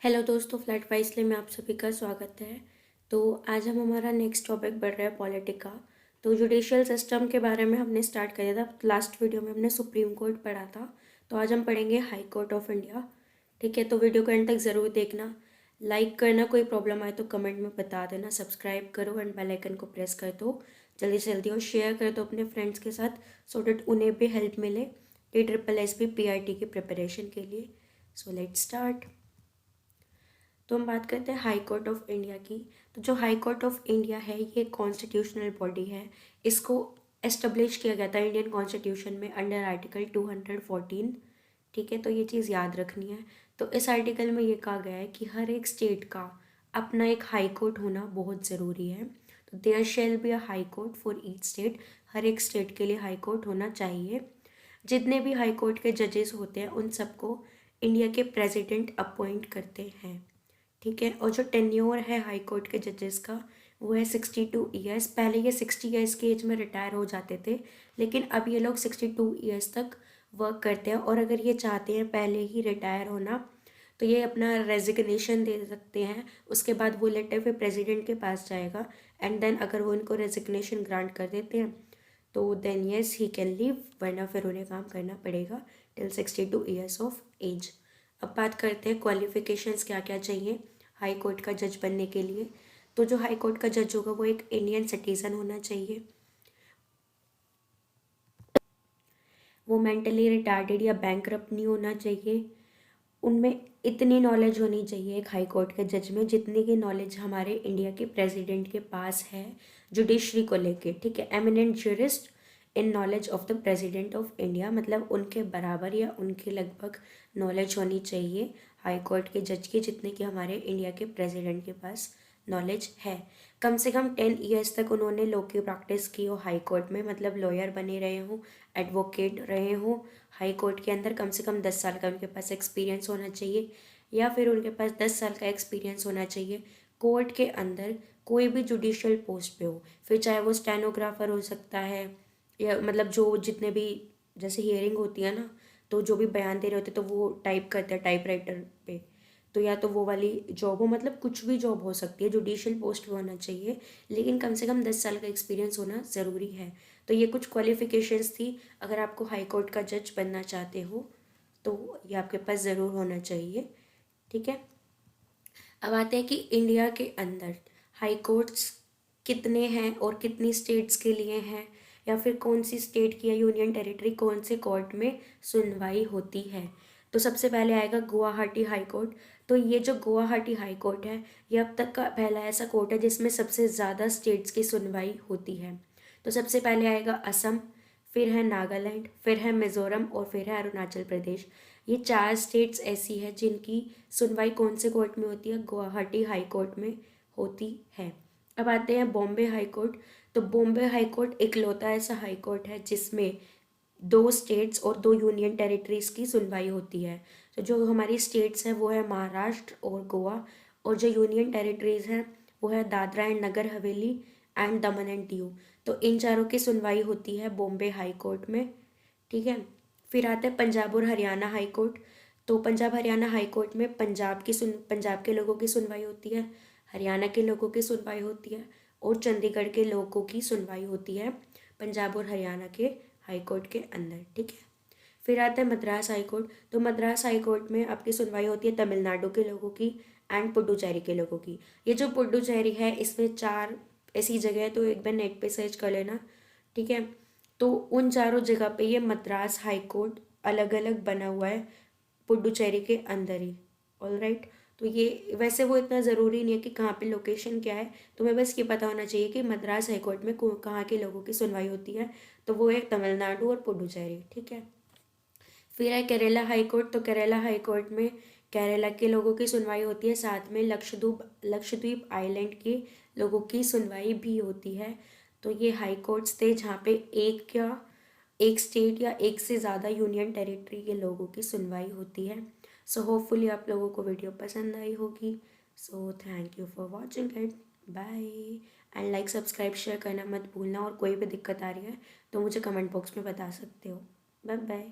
Hello दोस्तों, flat वाइसले में आप सभी का स्वागत है। तो आज हम हमारा नेक्स्ट टॉपिक बढ़ रहा है पॉलिटिका। तो जुडिशियल सिस्टम के बारे में हमने स्टार्ट किया था। लास्ट वीडियो में हमने सुप्रीम कोर्ट पढ़ा था। तो आज हम पढ़ेंगे हाई कोर्ट ऑफ इंडिया। ठीक है, तो वीडियो को एंड तक ज़रूर देखना। लाइक करना, कोई प्रॉब्लम आए तो कमेंट में बता देना। सब्सक्राइब करो एंड बेल आइकन को प्रेस कर दो जल्दी से जल्दी, और शेयर कर दो अपने फ्रेंड्स के साथ, सो डेट उन्हें भी हेल्प मिले TSSB PIT की प्रिपरेशन के लिए। So let's start. तो हम बात करते हैं हाई कोर्ट ऑफ इंडिया की। तो जो हाई कोर्ट ऑफ इंडिया है, ये कॉन्स्टिट्यूशनल बॉडी है। इसको एस्टेब्लिश किया गया था इंडियन कॉन्स्टिट्यूशन में अंडर आर्टिकल 214। ठीक है, तो ये चीज़ याद रखनी है। तो इस आर्टिकल में ये कहा गया है कि हर एक स्टेट का अपना एक हाई कोर्ट होना बहुत ज़रूरी है। तो there shall be a high court for each state. हर एक स्टेट के लिए हाई कोर्ट होना चाहिए। जितने भी हाई कोर्ट के जजेस होते हैं उन सबको इंडिया के प्रेसिडेंट अपॉइंट करते हैं। ठीक है, और जो टेन्योर है हाई कोर्ट के जजेस का, वो है 62 ईयर्स। पहले ये 60 ईयर्स की एज में रिटायर हो जाते थे, लेकिन अब ये लोग 62 ईयर्स तक वर्क करते हैं। और अगर ये चाहते हैं पहले ही रिटायर होना, तो ये अपना रेजिग्नेशन दे सकते हैं। उसके बाद वो लेटर फिर प्रेसिडेंट के पास जाएगा, एंड देन अगर वो इनको रेजिग्नेशन ग्रांट कर देते हैं तो then yes he can leave, वरना फिर उन्हें काम करना पड़ेगा टिल 62 ईयर्स ऑफ एज। अब बात करते हैं क्वालिफिकेशंस क्या क्या चाहिए हाई कोर्ट का जज बनने के लिए। तो जो हाई कोर्ट का जज होगा वो एक इंडियन सिटीज़न होना चाहिए। वो मेंटली रिटार्डेड या बैंकरप्ट नहीं होना चाहिए। उनमें इतनी नॉलेज होनी चाहिए एक हाई कोर्ट के जज में जितनी की नॉलेज हमारे इंडिया के प्रेसिडेंट के पास है जुडिशरी को लेके। ठीक है, eminent jurist in knowledge of the president of India, मतलब उनके बराबर या उनके लगभग नॉलेज होनी चाहिए हाई कोर्ट के जज की जितने की हमारे इंडिया के प्रेसिडेंट के पास नॉलेज है। कम से कम 10 ईयर्स तक उन्होंने लॉ की प्रैक्टिस की हो हाई कोर्ट में, मतलब लॉयर बने रहे हों, एडवोकेट रहे हों। हाई कोर्ट के अंदर कम से कम 10 साल का उनके पास एक्सपीरियंस होना चाहिए, या फिर उनके पास 10 साल का एक्सपीरियंस होना चाहिए कोर्ट के अंदर कोई भी जुडिशियल पोस्ट पे हो। फिर चाहे वो स्टेनोग्राफर हो सकता है, या मतलब जो जितने भी, जैसे हियरिंग होती है ना, तो जो भी बयान दे रहे होते तो वो टाइप करते हैं टाइपराइटर पे, तो या तो वो वाली जॉब हो, मतलब कुछ भी जॉब हो सकती है, जुडिशियल पोस्ट पे होना चाहिए, लेकिन कम से कम 10 साल का एक्सपीरियंस होना ज़रूरी है। तो ये कुछ क्वालिफिकेशंस थी अगर आपको हाई कोर्ट का जज बनना चाहते हो, तो ये आपके पास ज़रूर होना चाहिए। ठीक है, अब आते हैं कि इंडिया के अंदर हाई कोर्ट्स कितने हैं और कितनी स्टेट्स के लिए हैं, या फिर कौन सी स्टेट की या यूनियन टेरिटरी कौन से कोर्ट में सुनवाई होती है। तो सबसे पहले आएगा गुवाहाटी हाई कोर्ट। तो ये जो गुवाहाटी हाई कोर्ट है, ये अब तक का पहला ऐसा कोर्ट है जिसमें सबसे ज़्यादा स्टेट्स की सुनवाई होती है। तो सबसे पहले आएगा असम, फिर है नागालैंड, फिर है मिज़ोरम और फिर है अरुणाचल प्रदेश। ये 4 स्टेट्स ऐसी है जिनकी सुनवाई कौन से कोर्ट में होती है, गुवाहाटी हाई कोर्ट में होती है। अब आते हैं बॉम्बे हाई कोर्ट। तो बॉम्बे हाई कोर्ट इकलौता ऐसा हाई कोर्ट है जिसमें 2 स्टेट्स और 2 यूनियन टेरिटरीज की सुनवाई होती है। तो जो हमारी स्टेट्स हैं वो है महाराष्ट्र और गोवा, और जो यूनियन टेरिटरीज हैं वो है Dadra and Nagar Haveli and Daman and Diu. तो इन चारों की सुनवाई होती है बॉम्बे हाई कोर्ट में। ठीक है, फिर आता है पंजाब और हरियाणा हाई कोर्ट। तो पंजाब हरियाणा हाई कोर्ट में पंजाब के लोगों की सुनवाई होती है, हरियाणा के लोगों की सुनवाई होती है, और चंडीगढ़ के लोगों की सुनवाई होती है पंजाब और हरियाणा के हाई कोर्ट के अंदर। ठीक है, फिर आता है मद्रास हाई कोर्ट। तो मद्रास हाई कोर्ट में आपकी सुनवाई होती है तमिलनाडु के लोगों की एंड पुडुचेरी के लोगों की। ये जो पुडुचेरी है, इसमें 4 ऐसी जगह है, तो एक बार नेट पे सर्च कर लेना। ठीक है, तो उन चारों जगह पे ये मद्रास हाई कोर्ट अलग अलग बना हुआ है पुडुचेरी के अंदर ही। ऑल राइट, तो ये वैसे वो इतना ज़रूरी नहीं है कि कहाँ पे लोकेशन क्या है, तुम्हें बस ये पता होना चाहिए कि मद्रास हाई कोर्ट में कहाँ के लोगों की सुनवाई होती है। तो वो है तमिलनाडु और पुडुचेरी। ठीक है, फिर है केरला हाई कोर्ट। तो केरला हाई कोर्ट में केरला के लोगों की सुनवाई होती है, साथ में लक्षद्वीप आइलैंड के लोगों की सुनवाई भी होती है। तो ये हाई कोर्ट्स थे जहाँ पे एक स्टेट या एक से ज़्यादा यूनियन टेरिटरी के लोगों की सुनवाई होती है। सो होपफुली आप लोगों को वीडियो पसंद आई होगी। So thank you for watching it. Bye, and like subscribe share करना मत भूलना, और कोई भी दिक्कत आ रही है तो मुझे कमेंट बॉक्स में बता सकते हो। Bye bye.